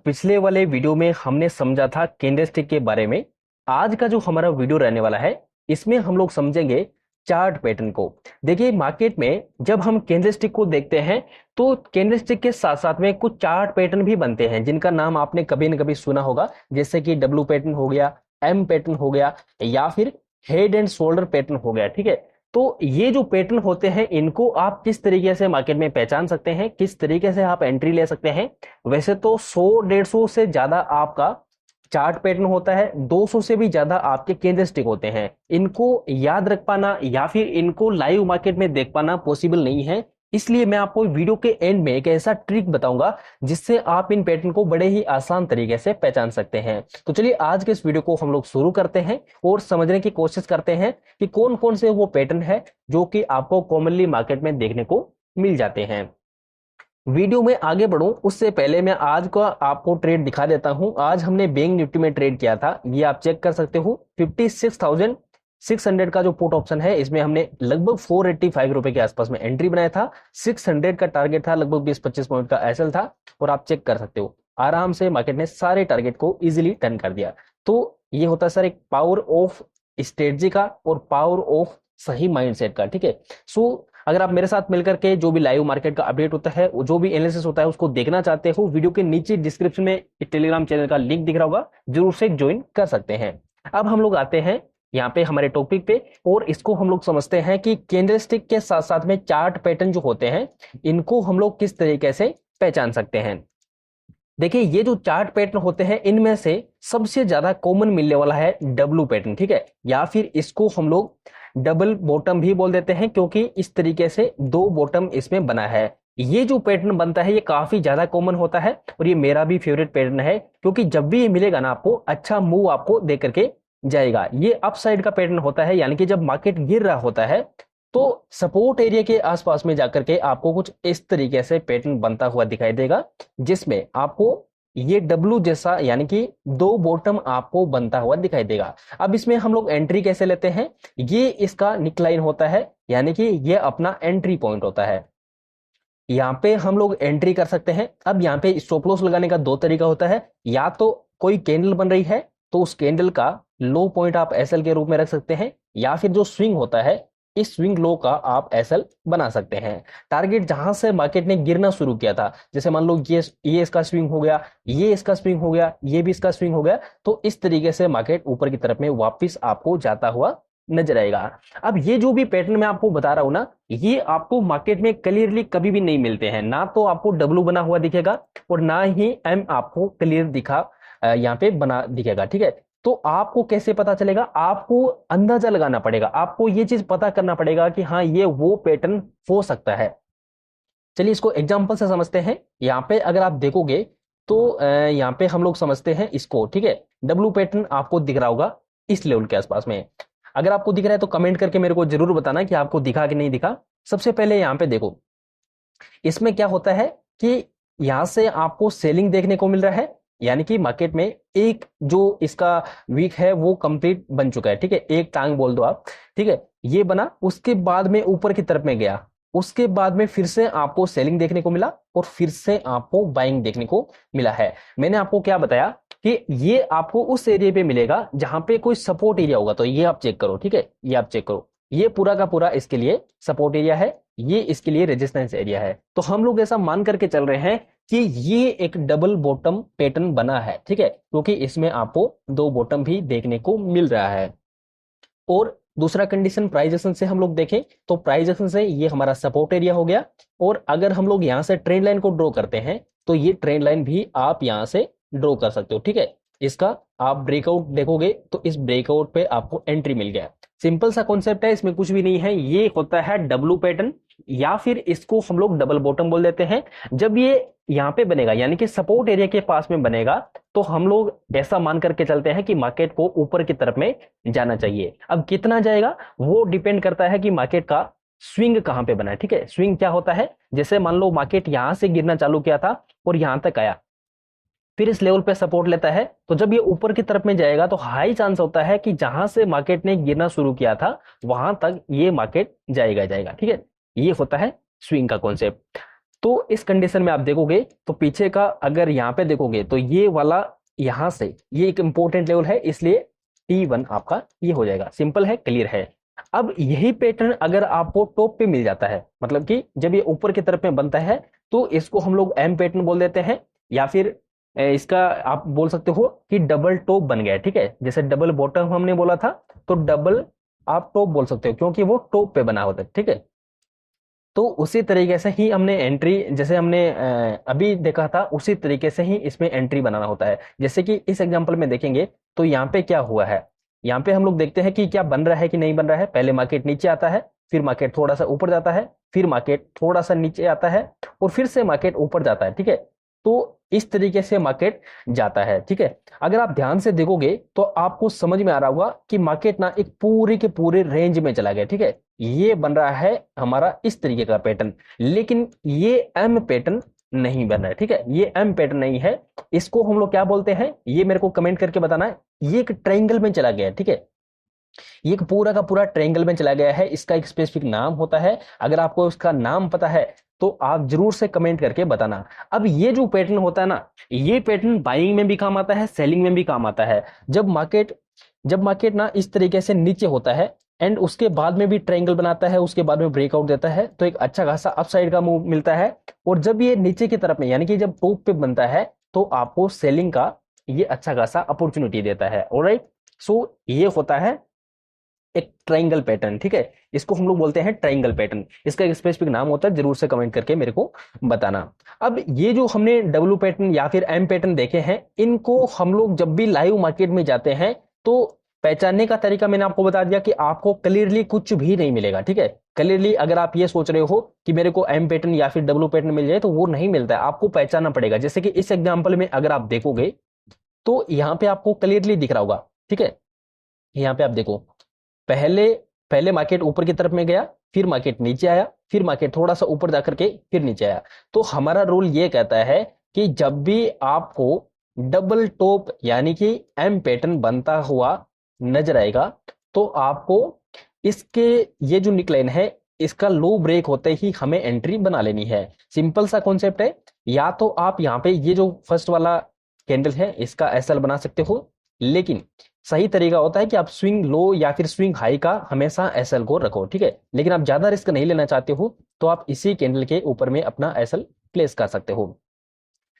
पिछले वाले वीडियो में हमने समझा था कैंडलस्टिक के बारे में। आज का जो हमारा वीडियो रहने वाला है इसमें हम लोग समझेंगे चार्ट पैटर्न को। देखिए मार्केट में जब हम कैंडलस्टिक को देखते हैं तो कैंडलस्टिक के साथ साथ में कुछ चार्ट पैटर्न भी बनते हैं जिनका नाम आपने कभी न कभी सुना होगा, जैसे कि डब्ल्यू पैटर्न हो गया, एम पैटर्न हो गया या फिर हेड एंड शोल्डर पैटर्न हो गया। ठीक है, तो ये जो पैटर्न होते हैं इनको आप किस तरीके से मार्केट में पहचान सकते हैं, किस तरीके से आप एंट्री ले सकते हैं। वैसे तो 100-150 से ज्यादा आपका चार्ट पैटर्न होता है, 200 से भी ज्यादा आपके कैंडलस्टिक होते हैं। इनको याद रख पाना या फिर इनको लाइव मार्केट में देख पाना पॉसिबल नहीं है, इसलिए मैं आपको वीडियो के एंड में एक ऐसा ट्रिक बताऊंगा जिससे आप इन पैटर्न को बड़े ही आसान तरीके से पहचान सकते हैं। तो चलिए आज के इस वीडियो को हम लोग शुरू करते हैं और समझने की कोशिश करते हैं कि कौन कौन से वो पैटर्न है जो कि आपको कॉमनली मार्केट में देखने को मिल जाते हैं। वीडियो में आगे बढ़ूं उससे पहले मैं आज का आपको ट्रेड दिखा देता हूं। आज हमने बैंक निफ्टी में ट्रेड किया था, ये आप चेक कर सकते हो। 56,600 का जो पुट ऑप्शन है इसमें हमने लगभग 485 रुपए के आसपास में एंट्री बनाया था। 600 का टारगेट था, लगभग 20-25 पॉइंट का एसएल था और आप चेक कर सकते हो आराम से मार्केट ने सारे टारगेट को इजिली टर्न कर दिया। तो ये होता है सर एक पावर ऑफ स्ट्रेटजी का और पावर ऑफ सही माइंडसेट का। ठीक है, सो अगर आप मेरे साथ मिलकर के जो भी लाइव मार्केट का अपडेट होता है, जो भी एनालिसिस होता है उसको देखना चाहते हो, वीडियो के नीचे डिस्क्रिप्शन में टेलीग्राम चैनल का लिंक दिख रहा होगा, जरूर से ज्वाइन कर सकते हैं। अब हम लोग आते हैं यहाँ पे हमारे टॉपिक पे और इसको हम लोग समझते हैं कि कैंडलस्टिक के साथ साथ में चार्ट पैटर्न जो होते हैं इनको हम लोग किस तरीके से पहचान सकते हैं। देखिए ये जो चार्ट पैटर्न होते हैं इनमें से सबसे ज्यादा कॉमन मिलने वाला है डब्ल्यू पैटर्न। ठीक है, या फिर इसको हम लोग डबल बॉटम भी बोल देते हैं क्योंकि इस तरीके से दो बॉटम इसमें बना है। ये जो पैटर्न बनता है ये काफी ज्यादा कॉमन होता है और ये मेरा भी फेवरेट पैटर्न है क्योंकि जब भी ये मिलेगा ना आपको अच्छा मूव आपको दे करके जाएगा। ये अप साइड का पैटर्न होता है, यानी कि जब मार्केट गिर रहा होता है तो सपोर्ट एरिया के आसपास में जाकर के आपको कुछ इस तरीके से पैटर्न बनता हुआ दिखाई देगा जिसमें आपको ये डब्लू जैसा यानी कि दो बॉटम आपको बनता हुआ दिखाई देगा। अब इसमें हम लोग एंट्री कैसे लेते हैं, ये इसका निकलाइन होता है यानी कि ये अपना एंट्री पॉइंट होता है, यहाँ पे हम लोग एंट्री कर सकते हैं। अब यहाँ पे स्टॉप लॉस लगाने का दो तरीका होता है, या तो कोई कैंडल बन रही है तो उस कैंडल का लो पॉइंट आप एसएल के रूप में रख सकते हैं, या फिर जो स्विंग होता है इस स्विंग लो का आप एसएल बना सकते हैं। टारगेट जहां से मार्केट ने गिरना शुरू किया था, जैसे मान लो ये इसका स्विंग हो गया, ये इसका स्विंग हो गया, ये भी इसका स्विंग हो गया, तो इस तरीके से मार्केट ऊपर की तरफ में वापस आपको जाता हुआ नजर आएगा। अब ये जो भी पैटर्न मैं आपको बता रहा हूं ना, ये आपको मार्केट में क्लियरली कभी भी नहीं मिलते हैं। ना तो आपको डब्ल्यू बना हुआ दिखेगा और ना ही एम आपको क्लियर दिखा यहाँ पे बना दिखेगा। ठीक है, तो आपको कैसे पता चलेगा, आपको अंदाजा लगाना पड़ेगा, आपको ये चीज पता करना पड़ेगा कि हाँ ये वो पैटर्न हो सकता है। चलिए इसको एग्जांपल से समझते हैं। यहाँ पे अगर आप देखोगे तो यहाँ पे हम लोग समझते हैं इसको। ठीक है, डब्ल्यू पैटर्न आपको दिख रहा होगा इस लेवल के आसपास में। अगर आपको दिख रहा है तो कमेंट करके मेरे को जरूर बताना कि आपको दिखा कि नहीं दिखा। सबसे पहले यहाँ पे देखो, इसमें क्या होता है कि यहां से आपको सेलिंग देखने को मिल रहा है, यानी कि मार्केट में एक जो इसका वीक है वो कंप्लीट बन चुका है। ठीक है, एक टांग बोल दो आप। ठीक है, ये बना, उसके बाद में ऊपर की तरफ में गया, उसके बाद में फिर से आपको सेलिंग देखने को मिला और फिर से आपको बाइंग देखने को मिला है। मैंने आपको क्या बताया कि ये आपको उस एरिया पे मिलेगा जहां पे कोई सपोर्ट एरिया होगा, तो ये आप चेक करो। ठीक है, ये आप चेक करो, ये पूरा का पूरा इसके लिए सपोर्ट एरिया है, ये इसके लिए रेजिस्टेंस एरिया है। तो हम लोग ऐसा मान करके चल रहे हैं कि ये एक डबल बॉटम पैटर्न बना है। ठीक है, क्योंकि इसमें आपको दो बॉटम भी देखने को मिल रहा है। और दूसरा कंडीशन प्राइस एक्शन से हम लोग देखें तो प्राइस एक्शन से ये हमारा सपोर्ट एरिया हो गया, और अगर हम लोग यहां से ट्रेंड लाइन को ड्रॉ करते हैं तो ये ट्रेंड लाइन भी आप यहां से ड्रॉ कर सकते हो। ठीक है, इसका आप ब्रेकआउट देखोगे तो इस ब्रेकआउट पे आपको एंट्री मिल गया। सिंपल सा कॉन्सेप्ट है, इसमें कुछ भी नहीं है। ये होता है डब्ल्यू पैटर्न या फिर इसको हम लोग डबल बॉटम बोल देते हैं। जब ये यहाँ पे बनेगा यानी कि सपोर्ट एरिया के पास में बनेगा तो हम लोग ऐसा मान करके चलते हैं कि मार्केट को ऊपर की तरफ में जाना चाहिए। अब कितना जाएगा वो डिपेंड करता है कि मार्केट का स्विंग कहां पे बना है। ठीक है, स्विंग क्या होता है, जैसे मान लो मार्केट यहां से गिरना चालू किया था और यहां तक आया, फिर इस लेवल पे सपोर्ट लेता है, तो जब ये ऊपर की तरफ में जाएगा तो हाई चांस होता है कि जहां से मार्केट ने गिरना शुरू किया था वहां तक ये मार्केट जाएगा। ठीक है, ये होता है स्विंग का कॉन्सेप्ट। तो इस कंडीशन में आप देखोगे तो पीछे का अगर यहाँ पे देखोगे तो ये वाला यहां से ये एक इंपॉर्टेंट लेवल है, इसलिए T1 आपका ये हो जाएगा। सिंपल है, क्लियर है। अब यही पैटर्न अगर आपको टॉप पे मिल जाता है, मतलब कि जब ये ऊपर की तरफ में बनता है, तो इसको हम लोग एम पैटर्न बोल देते हैं, या फिर इसका आप बोल सकते हो कि डबल टॉप बन गया। ठीक है, जैसे डबल बॉटम हमने बोला था, तो डबल आप टॉप बोल सकते हो, क्योंकि वो टॉप पे बना होता है। ठीक है, तो उसी तरीके से ही हमने एंट्री, जैसे हमने अभी देखा था, उसी तरीके से ही इसमें एंट्री बनाना होता है। जैसे कि इस एग्जांपल में देखेंगे तो यहाँ पे क्या हुआ है, यहाँ पे हम लोग देखते हैं कि क्या बन रहा है कि नहीं बन रहा है। पहले मार्केट नीचे आता है, फिर मार्केट थोड़ा सा ऊपर जाता है, फिर मार्केट थोड़ा सा नीचे आता है, और फिर से मार्केट ऊपर जाता है। ठीक है, तो इस तरीके से मार्केट जाता है। ठीक है, अगर आप ध्यान से देखोगे तो आपको समझ में आ रहा होगा कि मार्केट ना एक पूरी के पूरे रेंज में चला गया। ठीक है, ये बन रहा है हमारा इस तरीके का पैटर्न, लेकिन ये एम पैटर्न नहीं बन रहा है। ठीक है, ये एम पैटर्न नहीं है, इसको हम लोग क्या बोलते हैं, ये मेरे को कमेंट करके बताना है। ये एक ट्रायंगल में चला गया है। ठीक है, ये एक पूरा का पूरा ट्रायंगल में चला गया है, इसका एक स्पेसिफिक नाम होता है। अगर आपको इसका नाम पता है तो आप जरूर से कमेंट करके बताना। अब ये जो पैटर्न होता है ना, ये पैटर्न बाइंग में भी काम आता है, सेलिंग में भी काम आता है। जब मार्केट ना इस तरीके से नीचे होता है एंड उसके बाद में भी ट्रायंगल बनाता है, उसके बाद में ब्रेकआउट देता है, तो एक अच्छा खासा अपसाइड का मूव मिलता है। और जब ये नीचे की तरफ में, यानी कि जब टॉप पे बनता है, तो आपको सेलिंग का ये अच्छा खासा अपॉर्चुनिटी देता है। ऑलराइट, सो ये होता है एक ट्रायंगल पैटर्न। ठीक है, इसको हम लोग बोलते हैं ट्रायंगल पैटर्न। इसका एक स्पेसिफिक नाम होता है, जरूर से कमेंट करके मेरे को बताना। अब ये जो हमने डब्ल्यू पैटर्न या फिर एम पैटर्न देखे हैं, इनको हम लोग जब भी लाइव मार्केट में जाते हैं तो पहचानने का तरीका मैंने आपको बता दिया कि आपको क्लियरली कुछ भी नहीं मिलेगा। ठीक है, क्लियरली अगर आप ये सोच रहे हो कि मेरे को एम पैटर्न या फिर डब्ल्यू पैटर्न मिल जाए, तो वो नहीं मिलता है, आपको पहचानना पड़ेगा। जैसे कि इस एग्जाम्पल में अगर आप देखोगे तो यहाँ पे आपको क्लियरली दिख रहा होगा। ठीक है, यहाँ पे आप देखो, पहले पहले मार्केट ऊपर की तरफ में गया, फिर मार्केट नीचे आया, फिर मार्केट थोड़ा सा ऊपर जाकर के फिर नीचे आया। तो हमारा रूल ये कहता है कि जब भी आपको डबल टॉप यानी कि एम पैटर्न बनता हुआ नजर आएगा, तो आपको इसके ये जो निकलाइन है, इसका लो ब्रेक होते ही हमें एंट्री बना लेनी है। सिंपल सा कॉन्सेप्ट है। या तो आप यहाँ पे ये जो फर्स्ट वाला कैंडल है, इसका एसएल बना सकते हो, लेकिन सही तरीका होता है कि आप स्विंग लो या फिर स्विंग हाई का हमेशा एसएल को रखो। ठीक है, लेकिन आप ज्यादा रिस्क नहीं लेना चाहते हो तो आप इसी कैंडल के ऊपर में अपना एसएल प्लेस कर सकते हो।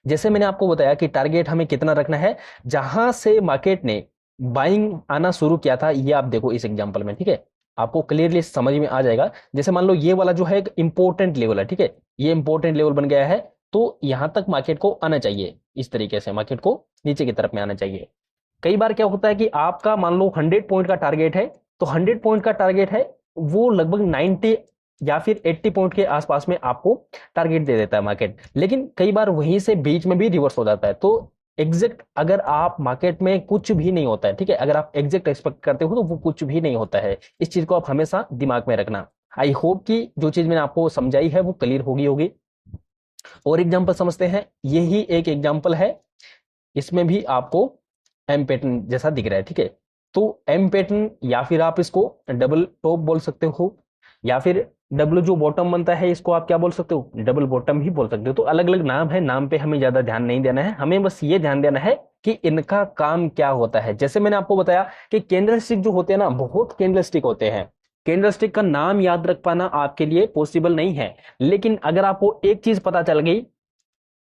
जैसे मैंने आपको बताया कि टारगेट हमें कितना रखना है, जहां से मार्केट ने बाइंग आना शुरू किया था, ये आप देखो इस एग्जांपल में। ठीक है, आपको क्लियरली समझ में आ जाएगा। जैसे मान लो ये वाला जो है एक इंपॉर्टेंट लेवल है। ठीक है, ये इंपॉर्टेंट लेवल बन गया है, तो यहां तक मार्केट को आना चाहिए, इस तरीके से मार्केट को नीचे की तरफ में आना चाहिए। कई बार क्या होता है कि आपका मान लो 100 पॉइंट का टारगेट है, तो 100 पॉइंट का टारगेट है, वो लगभग 90 या फिर 80 पॉइंट के आसपास में आपको टारगेट दे देता है मार्केट, लेकिन कई बार वहीं से बीच में भी रिवर्स हो जाता है। तो एग्जैक्ट अगर आप मार्केट में कुछ भी नहीं होता है, ठीक है, अगर आप एग्जैक्ट एक्सपेक्ट करते हो तो वो कुछ भी नहीं होता है। इस चीज को आप हमेशा दिमाग में रखना। आई होप कि जो चीज मैंने आपको समझाई है वो क्लियर होगी। और एग्जाम्पल समझते हैं, यही एक एग्जाम्पल है, इसमें भी आपको एम पैटर्न जैसा दिख रहा है। ठीक है, तो एम पैटर्न या फिर आप इसको डबल टॉप बोल सकते हो, या फिर डब्ल्यू जो बॉटम बनता है इसको आप क्या बोल सकते हो, डबल बॉटम भी बोल सकते हो। तो अलग अलग नाम है, नाम पे हमें ज्यादा ध्यान नहीं देना है, हमें बस ये ध्यान देना है कि इनका काम क्या होता है। जैसे मैंने आपको बताया कि कैंडल स्टिक जो होते हैं ना, बहुत कैंडल स्टिक होते हैं। कैंडल स्टिक का नाम याद रख पाना आपके लिए पॉसिबल नहीं है, लेकिन अगर आपको एक चीज पता चल गई,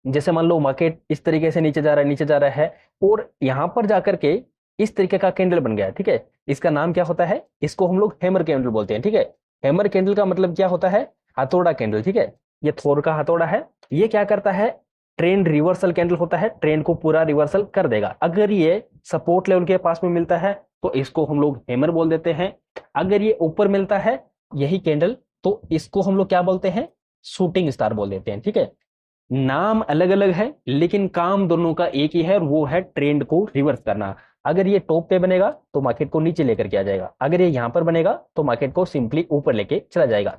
जैसे मान लो मार्केट इस तरीके से नीचे जा रहा है, नीचे जा रहा है, और यहां पर जाकर के इस तरीके का कैंडल बन गया। ठीक है, इसका नाम क्या होता है, इसको हम लोग हैमर कैंडल बोलते हैं। ठीक है, हैमर कैंडल का मतलब क्या होता है, हथौड़ा कैंडल। ठीक है, ये थोर का हथौड़ा है। ये क्या करता है, ट्रेंड रिवर्सल कैंडल होता है, ट्रेंड को पूरा रिवर्सल कर देगा। अगर ये सपोर्ट लेवल के पास में मिलता है तो इसको हम लोग हैमर बोल देते हैं। अगर ये ऊपर मिलता है यही कैंडल, तो इसको हम लोग क्या बोलते हैं, शूटिंग स्टार बोल देते हैं। ठीक है, नाम अलग अलग है लेकिन काम दोनों का एक ही है, और वो है ट्रेंड को रिवर्स करना। अगर ये टॉप पे बनेगा तो मार्केट को नीचे लेकर के आ जाएगा, अगर ये यहां पर बनेगा तो मार्केट को सिंपली ऊपर लेके चला जाएगा।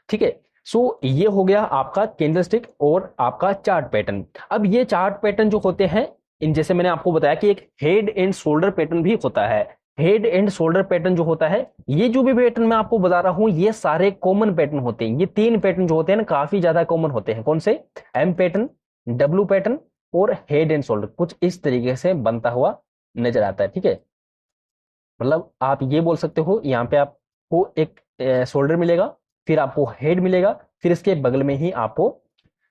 ठीक है, सो ये हो गया आपका कैंडलस्टिक और आपका चार्ट पैटर्न। अब ये चार्ट पैटर्न जो होते हैं, इन जैसे मैंने आपको बताया कि एक हेड एंड शोल्डर पैटर्न भी होता है। हेड एंड शोल्डर पैटर्न जो होता है, ये जो भी पैटर्न मैं आपको बता रहा हूं ये सारे कॉमन पैटर्न होते हैं। ये 3 पैटर्न जो होते हैं ना काफी ज्यादा कॉमन होते हैं। कौन से? एम पैटर्न, डब्ल्यू पैटर्न और हेड एंड शोल्डर कुछ इस तरीके से बनता हुआ नजर आता है। ठीक है, मतलब आप ये बोल सकते हो यहाँ पे आपको एक शोल्डर मिलेगा, फिर आपको हेड मिलेगा, फिर इसके बगल में ही आपको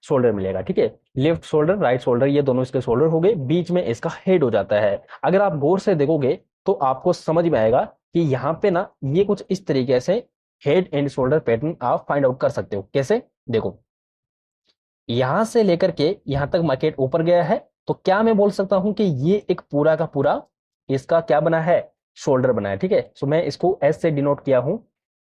शोल्डर मिलेगा। ठीक है, लेफ्ट शोल्डर राइट शोल्डर ये दोनों इसके शोल्डर हो गए, बीच में इसका हेड हो जाता है। अगर आप गौर से देखोगे तो आपको समझ में आएगा कि यहाँ पे ना ये कुछ इस तरीके से हेड एंड शोल्डर पैटर्न आप फाइंड आउट कर सकते हो। कैसे? देखो, यहां से लेकर के यहां तक मार्केट ऊपर गया है, तो क्या मैं बोल सकता हूं कि ये एक पूरा का पूरा इसका क्या बना है? शोल्डर बना है। ठीक है, सो मैं इसको एस से डिनोट किया हूं।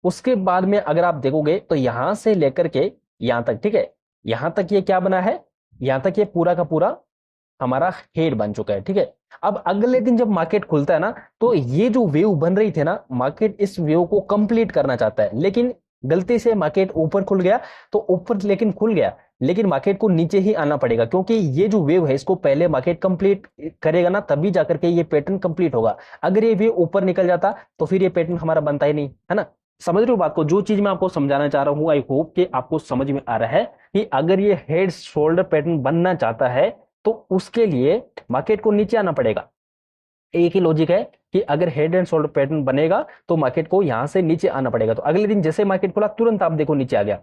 उसके बाद में अगर आप देखोगे तो यहां से लेकर के यहां तक, ठीक है, यहां तक ये क्या बना है? यहां तक ये पूरा का पूरा हमारा हेड बन चुका है। ठीक है, अब अगले दिन जब मार्केट खुलता है ना, तो ये जो वेव बन रही थी ना, मार्केट इस वेव को कंप्लीट करना चाहता है, लेकिन गलती से मार्केट ऊपर खुल गया, तो ऊपर लेकिन खुल गया, लेकिन मार्केट को नीचे ही आना पड़ेगा, क्योंकि ये जो वेव है इसको पहले मार्केट कंप्लीट करेगा ना, तभी जाकर के ये पैटर्न कंप्लीट होगा। अगर ये वेव ऊपर निकल जाता तो फिर ये पैटर्न हमारा बनता ही नहीं, है ना। समझ रहे हो बात को? जो चीज मैं आपको समझाना चाह रहा हूं, आई होप कि आपको समझ में आ रहा है कि अगर ये हेड शोल्डर पैटर्न बनना चाहता है तो उसके लिए मार्केट को नीचे आना पड़ेगा। एक ही लॉजिक है कि अगर हेड एंड शोल्डर पैटर्न बनेगा तो मार्केट को यहां से नीचे आना पड़ेगा। तो अगले दिन जैसे मार्केट खुला तुरंत आप देखो नीचे आ गया।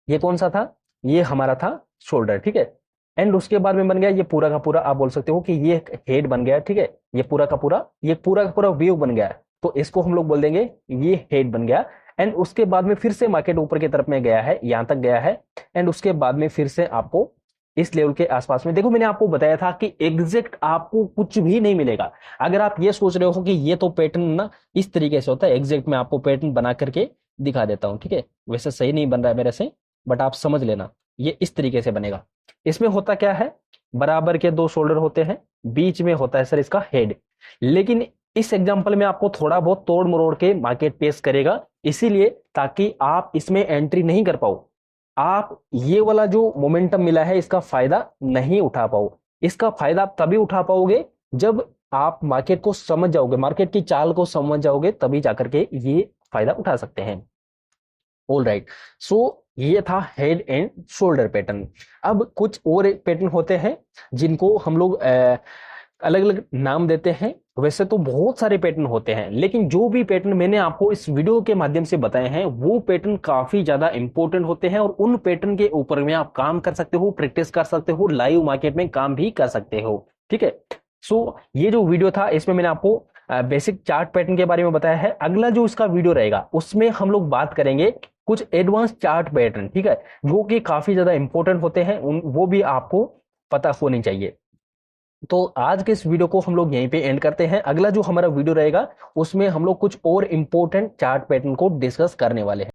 ये कौन सा था? ये हमारा था शोल्डर। ठीक है, एंड उसके बाद में बन गया ये पूरा का पूरा, आप बोल सकते हो कि ये हेड बन गया। ठीक है, ये पूरा का पूरा, ये पूरा का पूरा वेव बन गया, तो इसको हम लोग बोल देंगे ये हेड बन गया। एंड उसके बाद में फिर से मार्केट ऊपर की तरफ में गया है, यहां तक गया है, एंड उसके बाद में फिर से आपको इस लेवल के आसपास में, देखो मैंने आपको बताया था कि एग्जैक्ट आपको कुछ भी नहीं मिलेगा। अगर आप ये सोच रहे हो कि ये तो पैटर्न ना इस तरीके से होता है, एग्जैक्ट मैं आपको पैटर्न बना करके दिखा देता हूं। ठीक है, वैसे सही नहीं बन रहा है मेरे से, बट आप समझ लेना ये इस तरीके से बनेगा। इसमें होता क्या है? बराबर के 2 शोल्डर होते हैं, बीच में होता है सर इसका हेड। लेकिन इस एग्जांपल में आपको थोड़ा बहुत तोड़ मरोड़ के मार्केट पेश करेगा, इसीलिए ताकि आप इसमें एंट्री नहीं कर पाओ, आप ये वाला जो मोमेंटम मिला है इसका फायदा नहीं उठा पाओ। इसका फायदा आप तभी उठा पाओगे जब आप मार्केट को समझ जाओगे, मार्केट की चाल को समझ जाओगे, तभी जाकर के ये फायदा उठा सकते हैं। ऑल राइट, सो ये था हेड एंड शोल्डर पैटर्न। अब कुछ और पैटर्न होते हैं जिनको हम लोग अलग अलग नाम देते हैं। वैसे तो बहुत सारे पैटर्न होते हैं, लेकिन जो भी पैटर्न मैंने आपको इस वीडियो के माध्यम से बताए हैं वो पैटर्न काफी ज्यादा इंपॉर्टेंट होते हैं, और उन पैटर्न के ऊपर में आप काम कर सकते हो, प्रैक्टिस कर सकते हो, लाइव मार्केट में काम भी कर सकते हो। ठीक है, सो ये जो वीडियो था इसमें मैंने आपको बेसिक चार्ट पैटर्न के बारे में बताया है। अगला जो इसका वीडियो रहेगा उसमें हम लोग बात करेंगे कुछ एडवांस चार्ट पैटर्न, ठीक है, जो कि काफी ज्यादा इंपॉर्टेंट होते हैं, वो भी आपको पता होनी चाहिए। तो आज के इस वीडियो को हम लोग यहीं पे एंड करते हैं। अगला जो हमारा वीडियो रहेगा उसमें हम लोग कुछ और इंपॉर्टेंट चार्ट पैटर्न को डिस्कस करने वाले हैं।